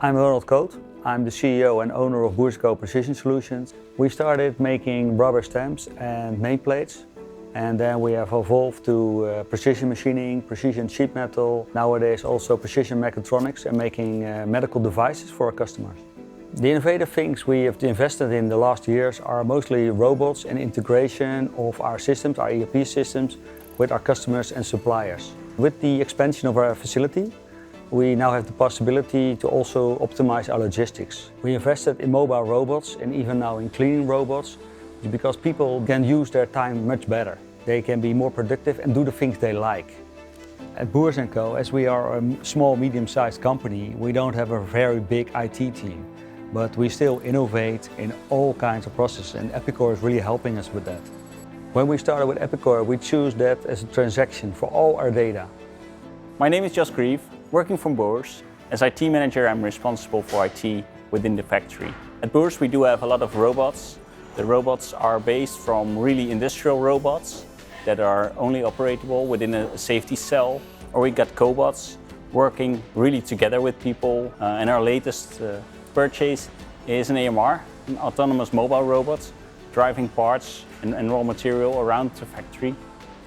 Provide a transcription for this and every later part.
I'm Boers Co. I'm the CEO and owner of Boers Co Precision Solutions. We started making rubber stamps and nameplates, and then we have evolved to precision machining, precision sheet metal, nowadays also precision mechatronics and making medical devices for our customers. The innovative things we have invested in the last years are mostly robots and integration of our systems, our ERP systems, with our customers and suppliers. With the expansion of our facility, we now have the possibility to also optimize our logistics. We invested in mobile robots and even now in cleaning robots because people can use their time much better. They can be more productive and do the things they like. At Boers Co, as we are a small, medium-sized company, we don't have a very big IT team, but we still innovate in all kinds of processes, and Epicor is really helping us with that. When we started with Epicor, we chose that as a transaction for all our data. My name is Jos Grieve, working from Boers. As IT manager, I'm responsible for IT within the factory. At Boers, we do have a lot of robots. The robots are based from really industrial robots that are only operable within a safety cell, or we got cobots working really together with people. And our latest purchase is an AMR, an autonomous mobile robot, driving parts and raw material around the factory.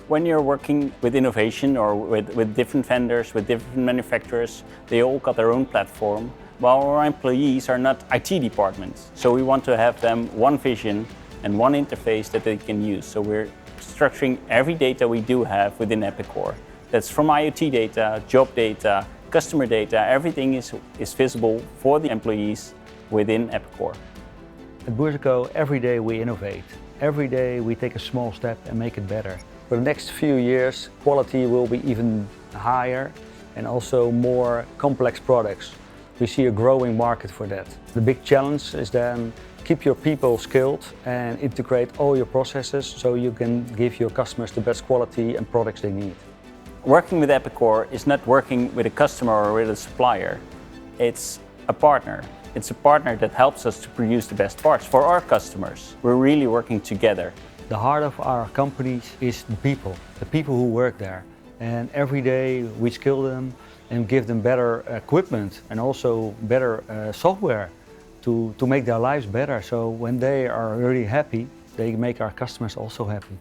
When you're working with innovation or with different vendors, with different manufacturers, they all got their own platform, while our employees are not IT departments. So we want to have them one vision and one interface that they can use. So we're structuring every data we do have within Epicor. That's from IoT data, job data, customer data, everything is visible for the employees within Epicor. At Boers Co, every day we innovate. Every day we take a small step and make it better. For the next few years, quality will be even higher and also more complex products. We see a growing market for that. The big challenge is then keep your people skilled and integrate all your processes so you can give your customers the best quality and products they need. Working with Epicor is not working with a customer or with a supplier. It's a partner. It's a partner that helps us to produce the best parts for our customers. We're really working together. The heart of our companies is the people who work there. And every day we skill them and give them better equipment and also better software to make their lives better. So when they are really happy, they make our customers also happy.